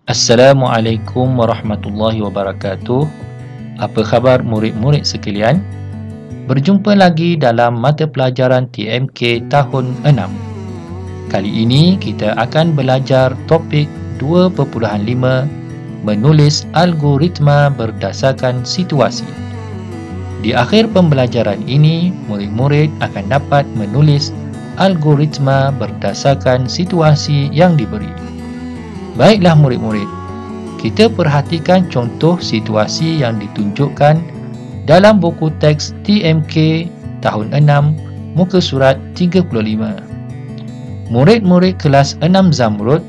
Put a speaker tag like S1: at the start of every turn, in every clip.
S1: Assalamualaikum warahmatullahi wabarakatuh. Apa khabar murid-murid sekalian? Berjumpa lagi dalam mata pelajaran TMK tahun 6. Kali ini kita akan belajar topik 2.5 menulis algoritma berdasarkan situasi. Di akhir pembelajaran ini, murid-murid akan dapat menulis algoritma berdasarkan situasi yang diberi. Baiklah murid-murid, kita perhatikan contoh situasi yang ditunjukkan dalam buku teks TMK tahun 6 muka surat 35. Murid-murid kelas 6 Zamrud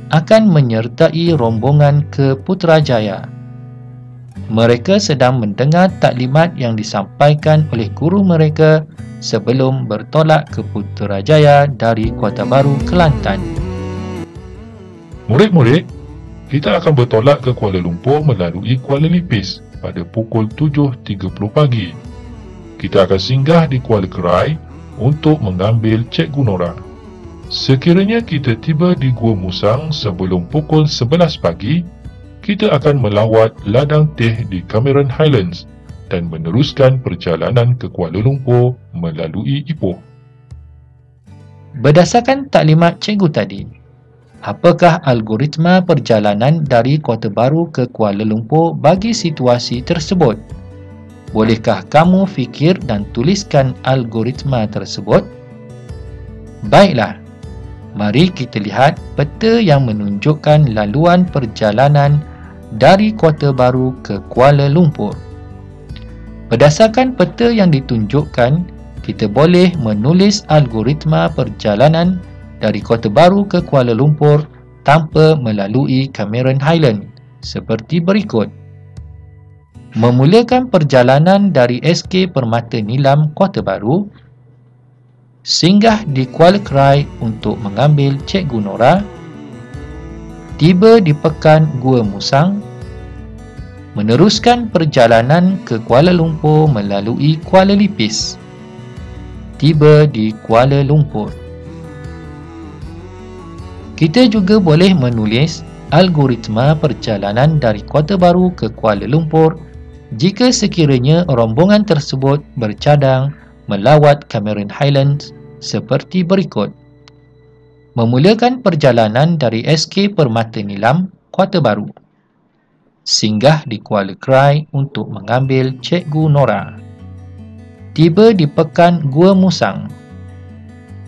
S1: akan menyertai rombongan ke Putrajaya. Mereka sedang mendengar taklimat yang disampaikan oleh guru mereka sebelum bertolak ke Putrajaya dari Kota Baru, Kelantan.
S2: Murid-murid, kita akan bertolak ke Kuala Lumpur melalui Kuala Lipis pada pukul 7.30 pagi. Kita akan singgah di Kuala Kerai untuk mengambil Cikgu Nora. Sekiranya kita tiba di Gua Musang sebelum pukul 11 pagi, kita akan melawat ladang teh di Cameron Highlands dan meneruskan perjalanan ke Kuala Lumpur melalui Ipoh.
S1: Berdasarkan taklimat cikgu tadi, apakah algoritma perjalanan dari Kota Baru ke Kuala Lumpur bagi situasi tersebut? Bolehkah kamu fikir dan tuliskan algoritma tersebut? Baiklah, mari kita lihat peta yang menunjukkan laluan perjalanan dari Kota Baru ke Kuala Lumpur. Berdasarkan peta yang ditunjukkan, kita boleh menulis algoritma perjalanan dari Kota Baru ke Kuala Lumpur tanpa melalui Cameron Highlands seperti berikut. Memulakan perjalanan dari SK Permata Nilam Kota Baru, singgah di Kuala Kerai untuk mengambil Cikgu Nora, tiba di Pekan Gua Musang, meneruskan perjalanan ke Kuala Lumpur melalui Kuala Lipis, tiba di Kuala Lumpur. Kita juga boleh menulis algoritma perjalanan dari Kota Baru ke Kuala Lumpur jika sekiranya rombongan tersebut bercadang melawat Cameron Highlands seperti berikut. Memulakan perjalanan dari SK Permata Nilam, Kota Baru. Singgah di Kuala Kerai untuk mengambil Cikgu Nora. Tiba di Pekan Gua Musang.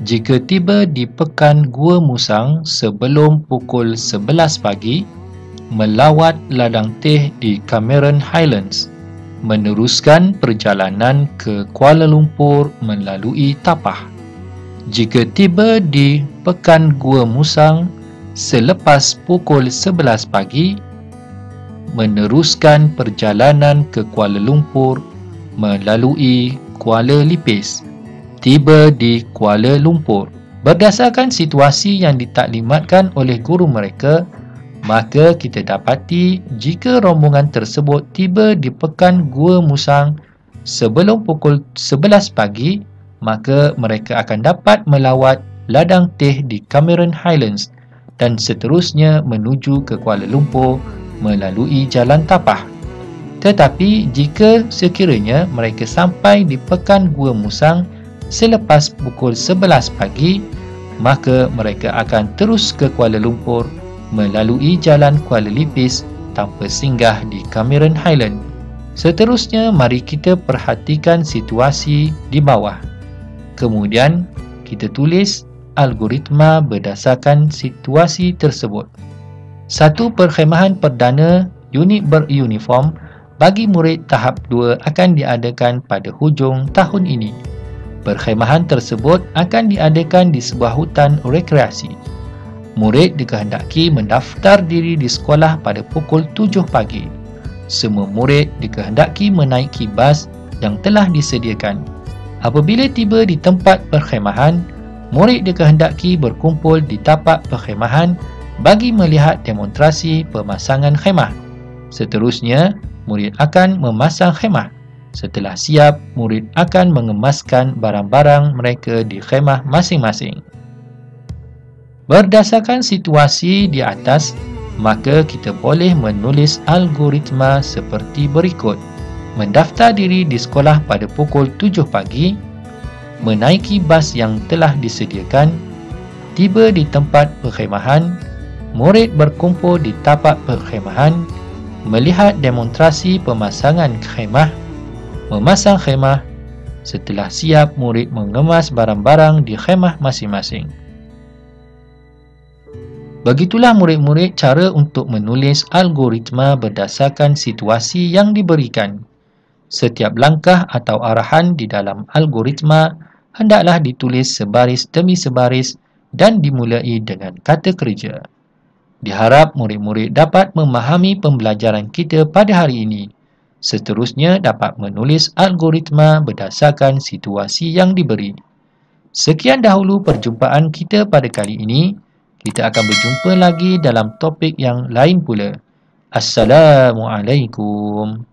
S1: Jika tiba di Pekan Gua Musang sebelum pukul 11 pagi, melawat ladang teh di Cameron Highlands, meneruskan perjalanan ke Kuala Lumpur melalui Tapah. Jika tiba di Pekan Gua Musang selepas pukul 11 pagi, meneruskan perjalanan ke Kuala Lumpur melalui Kuala Lipis, tiba di Kuala Lumpur. Berdasarkan situasi yang ditaklimatkan oleh guru mereka, maka kita dapati jika rombongan tersebut tiba di Pekan Gua Musang sebelum pukul 11 pagi, maka mereka akan dapat melawat ladang teh di Cameron Highlands dan seterusnya menuju ke Kuala Lumpur melalui Jalan Tapah. Tetapi jika sekiranya mereka sampai di Pekan Gua Musang selepas pukul 11 pagi, maka mereka akan terus ke Kuala Lumpur melalui Jalan Kuala Lipis tanpa singgah di Cameron Highlands. Seterusnya, mari kita perhatikan situasi di bawah. Kemudian, kita tulis algoritma berdasarkan situasi tersebut. Satu perkhemahan perdana unit beruniform bagi murid tahap 2 akan diadakan pada hujung tahun ini. Perkhemahan tersebut akan diadakan di sebuah hutan rekreasi. Murid dikehendaki mendaftar diri di sekolah pada pukul 7 pagi. Semua murid dikehendaki menaiki bas yang telah disediakan. Apabila tiba di tempat perkhemahan, murid dikehendaki berkumpul di tapak perkhemahan bagi melihat demonstrasi pemasangan khemah. Seterusnya, murid akan memasang khemah. Setelah siap, murid akan mengemaskan barang-barang mereka di khemah masing-masing. Berdasarkan situasi di atas, maka kita boleh menulis algoritma seperti berikut. Mendaftar diri di sekolah pada pukul 7 pagi, menaiki bas yang telah disediakan, tiba di tempat perkhemahan, murid berkumpul di tapak perkhemahan, melihat demonstrasi pemasangan khemah, memasang khemah. Setelah siap, murid mengemas barang-barang di khemah masing-masing. Begitulah murid-murid cara untuk menulis algoritma berdasarkan situasi yang diberikan. Setiap langkah atau arahan di dalam algoritma hendaklah ditulis sebaris demi sebaris dan dimulai dengan kata kerja. Diharap murid-murid dapat memahami pembelajaran kita pada hari ini. Seterusnya dapat menulis algoritma berdasarkan situasi yang diberi. Sekian dahulu perjumpaan kita pada kali ini. Kita akan berjumpa lagi dalam topik yang lain pula. Assalamualaikum.